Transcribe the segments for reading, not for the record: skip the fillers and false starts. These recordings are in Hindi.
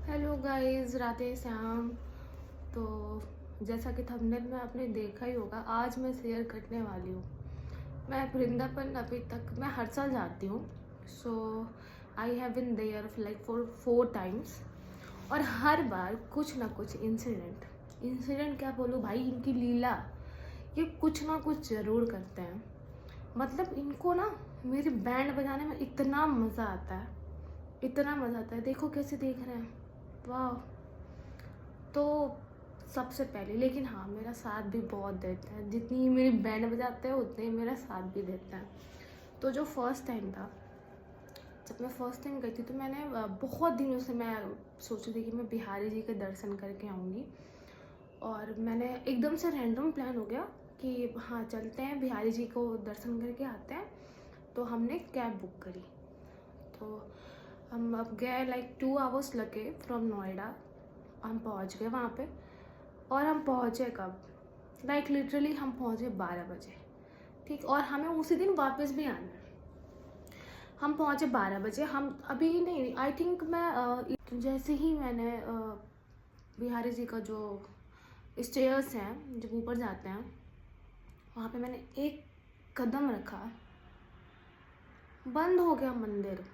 Hello guys, Radhe Shyam. तो जैसा कि थंबनेल में आपने देखा ही होगा, आज मैं शेयर करने वाली हूँ। मैं वृंदावन अभी तक मैं हर साल जाती हूँ। So I have been there like for 4 times. और हर बार कुछ ना कुछ इंसिडेंट क्या बोलूँ भाई, इनकी लीला, ये कुछ ना कुछ ज़रूर करते हैं। मतलब इनको ना मेरी बैंड बजाने में इतना मज़ा आता है, इतना मज़ा आता है। देखो कैसे देख रहे हैं, वाह। तो सबसे पहले लेकिन हाँ, मेरा साथ भी बहुत देते हैं। जितनी मेरी बैंड बजाते हैं उतने ही मेरा साथ भी देते हैं। तो जो फर्स्ट टाइम था, जब मैं फर्स्ट टाइम गई थी, तो मैंने बहुत दिनों से मैं सोची थी कि मैं बिहारी जी के दर्शन करके आऊँगी। और मैंने एकदम से रैंडम प्लान हो गया कि हाँ चलते हैं, बिहारी जी को दर्शन करके आते हैं। तो हमने कैब बुक करी। तो हम अब गए, लाइक 2 आवर्स लगे फ्रॉम नोएडा। हम पहुंच गए वहाँ पे। और हम पहुँचे कब, लाइक लिटरली हम पहुँचे 12 बजे, ठीक। और हमें उसी दिन वापस भी आना है। हम पहुँचे 12 बजे। हम अभी नहीं, आई थिंक मैं जैसे ही मैंने बिहारी जी का जो स्टेयर्स हैं जब ऊपर जाते हैं, वहाँ पे मैंने एक कदम रखा, बंद हो गया मंदिर।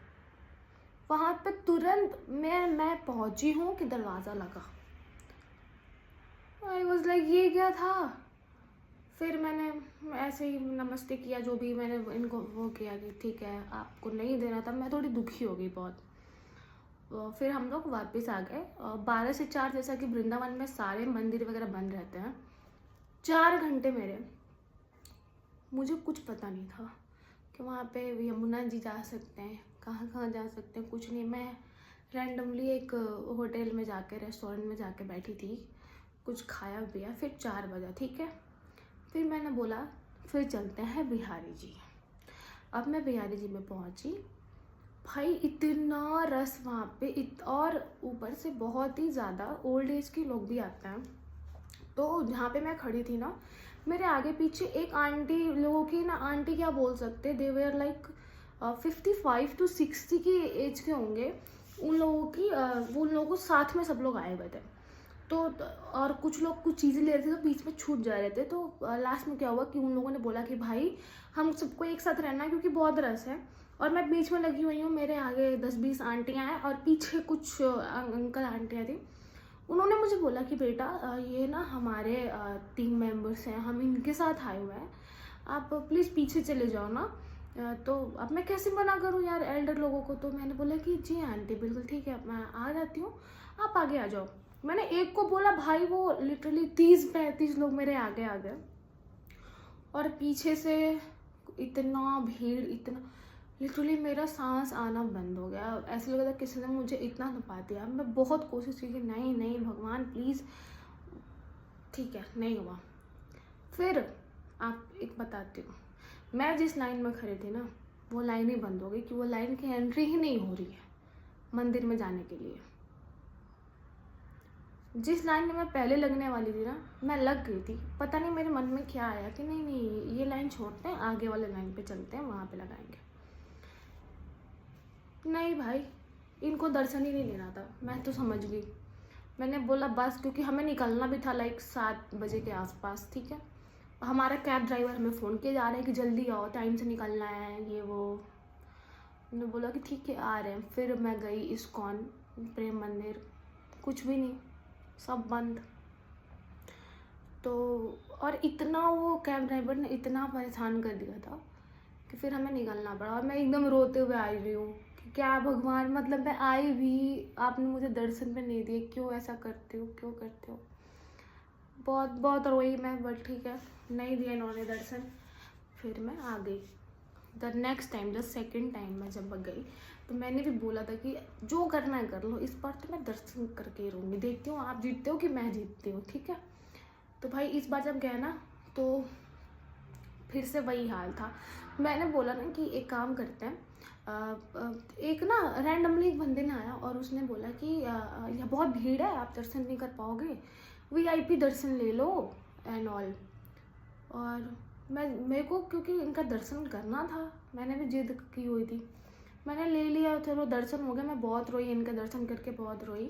वहाँ पे तुरंत मैं पहुँची हूँ कि दरवाज़ा लगा। आई वॉज लाइक ये क्या था। फिर मैंने ऐसे ही नमस्ते किया, जो भी मैंने इनको वो किया कि ठीक है आपको नहीं देना था। मैं थोड़ी दुखी हो गई बहुत। फिर हम लोग वापस आ गए। 12 से 4, जैसा कि वृंदावन में सारे मंदिर वगैरह बंद रहते हैं। 4 घंटे मेरे, मुझे कुछ पता नहीं था कि वहाँ पे यमुना जी जा सकते हैं, कहाँ कहाँ जा सकते हैं, कुछ नहीं। मैं रैंडमली एक होटल में जाके, रेस्टोरेंट में जाके बैठी थी, कुछ खाया पिया। फिर 4 बजा, ठीक है। फिर मैंने बोला फिर चलते हैं बिहारी जी। अब मैं बिहारी जी में पहुंची। भाई इतना रस वहाँ पे, और ऊपर से बहुत ही ज़्यादा ओल्ड एज के लोग भी आते हैं। तो जहाँ पे मैं खड़ी थी ना, मेरे आगे पीछे एक आंटी लोगों की ना, आंटी क्या बोल सकते, दे वेयर लाइक 55 to 60 की एज के होंगे। उन लोगों की उन लोगों को साथ में सब लोग आए हुए थे। तो और कुछ लोग कुछ चीज़ें ले रहे थे, तो बीच में छूट जा रहे थे। तो लास्ट में क्या हुआ कि उन लोगों ने बोला कि भाई हम सबको एक साथ रहना है, क्योंकि बहुत रस है। और मैं बीच में लगी हुई हूँ, मेरे आगे 10-20 आंटियाँ हैं और पीछे कुछ अंकल आंटियाँ थी। उन्होंने मुझे बोला कि बेटा ये ना हमारे टीम मेंबर्स हैं, हम इनके साथ आए हुए हैं, आप प्लीज़ पीछे चले जाओ ना। तो अब मैं कैसे मना करूँ यार एल्डर लोगों को। तो मैंने बोला कि जी आंटी बिल्कुल ठीक है, मैं आ जाती हूँ, आप आगे आ जाओ। मैंने एक को बोला, भाई वो लिटरली 30-35 लोग मेरे आगे आ गए। और पीछे से इतना भीड़, इतना लिटरली मेरा सांस आना बंद हो गया। ऐसा लग रहा था किसी ने मुझे इतना दबा दिया। मैं बहुत कोशिश की कि नहीं नहीं भगवान प्लीज़, ठीक है, नहीं हुआ। फिर आप एक बताती हूँ, मैं जिस लाइन में खड़ी थी ना, वो लाइन ही बंद हो गई कि वो लाइन की एंट्री ही नहीं हो रही है मंदिर में जाने के लिए। जिस लाइन में मैं पहले लगने वाली थी ना, मैं लग गई थी। पता नहीं मेरे मन में क्या आया कि नहीं नहीं ये लाइन छोड़ते हैं, आगे वाले लाइन पे चलते हैं, वहाँ पे लगाएंगे। नहीं भाई, इनको दर्शन ही नहीं लेना था। मैं तो समझ गई। मैंने बोला बस, क्योंकि हमें निकलना भी था लाइक 7 बजे के आसपास, ठीक है। हमारा कैब ड्राइवर हमें फ़ोन किए जा रहे हैं कि जल्दी आओ, टाइम से निकलना है, ये वो। मैंने बोला कि ठीक है आ रहे हैं। फिर मैं गई इस्कॉन प्रेम मंदिर, कुछ भी नहीं, सब बंद। तो और इतना वो कैब ड्राइवर ने इतना परेशान कर दिया था कि फिर हमें निकलना पड़ा। और मैं एकदम रोते हुए आई रही हूँ कि क्या भगवान, मतलब मैं आई भी, आपने मुझे दर्शन पे नहीं दिए, क्यों ऐसा करते हो, क्यों करते हो। बहुत बहुत रोई मैं, बट ठीक है, नहीं दिया इन्होंने दर्शन। फिर मैं आ गई। The next time, the second time मैं जब गई, तो मैंने भी बोला था कि जो करना है कर लो, इस बार तो मैं दर्शन करके ही रहूँगी, देखती हूँ आप जीतते हो कि मैं जीतती हूँ, ठीक है। तो भाई इस बार जब गए ना, तो फिर से वही हाल था। मैंने बोला ना कि एक काम करते हैं, एक ना रैंडमली एक बंदे ने आया और उसने बोला कि यह बहुत भीड़ है, आप दर्शन नहीं कर पाओगे, वीआईपी दर्शन ले लो एंड ऑल। और मेरे को क्योंकि इनका दर्शन करना था, मैंने भी जिद की हुई थी, मैंने ले लिया। चलो दर्शन हो गया। मैं बहुत रोई, इनका दर्शन करके बहुत रोई।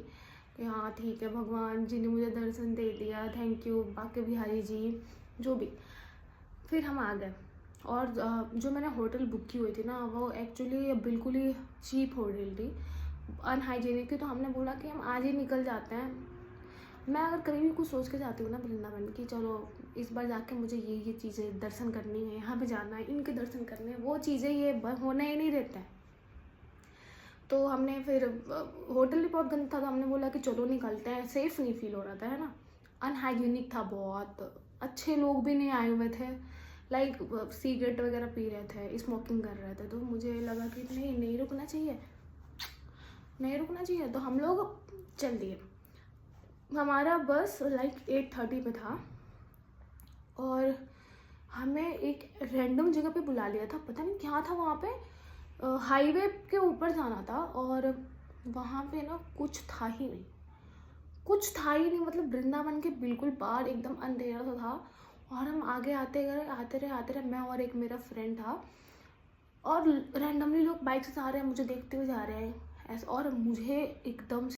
कि हाँ ठीक है, भगवान जी ने मुझे दर्शन दे दिया, थैंक यू बाके बिहारी जी, जो भी। फिर हम आ गए और जो मैंने होटल बुक की हुई थी ना, वो एक्चुअली बिल्कुल ही चीप होटल थी, अनहाइजीनिक थी। तो हमने बोला कि हम आज ही निकल जाते हैं। मैं अगर कभी भी कुछ सोच के जाती हूँ ना वृंदावन की, चलो इस बार जाके मुझे ये चीज़ें दर्शन करनी है, यहाँ पे जाना है, इनके दर्शन करने हैं, वो चीज़ें ये होने ही नहीं देते हैं। तो हमने फिर होटल भी बहुत गंदा था, तो हमने बोला कि चलो निकलते हैं, सेफ़ नहीं फील हो रहा था, है ना। अनहाइजीनिक था बहुत, अच्छे लोग भी नहीं आए हुए थे, लाइक सिगरेट वगैरह पी रहे थे, स्मोकिंग कर रहे थे। तो मुझे लगा कि नहीं रुकना चाहिए, नहीं रुकना चाहिए। तो हम लोग चल दिए। हमारा बस लाइक 8:30 पे था और हमें एक रैंडम जगह पे बुला लिया था, पता नहीं क्या था वहाँ पे। हाईवे के ऊपर जाना था और वहाँ पे ना कुछ था ही नहीं, कुछ था ही नहीं, मतलब वृंदावन के बिल्कुल बाहर एकदम अंधेरा सा था। और हम आगे आते रहे, मैं और एक मेरा फ्रेंड था, और रैंडमली लोग बाइक से जा रहे हैं, मुझे देखते हुए जा रहे हैं ऐसा। और मुझे एकदम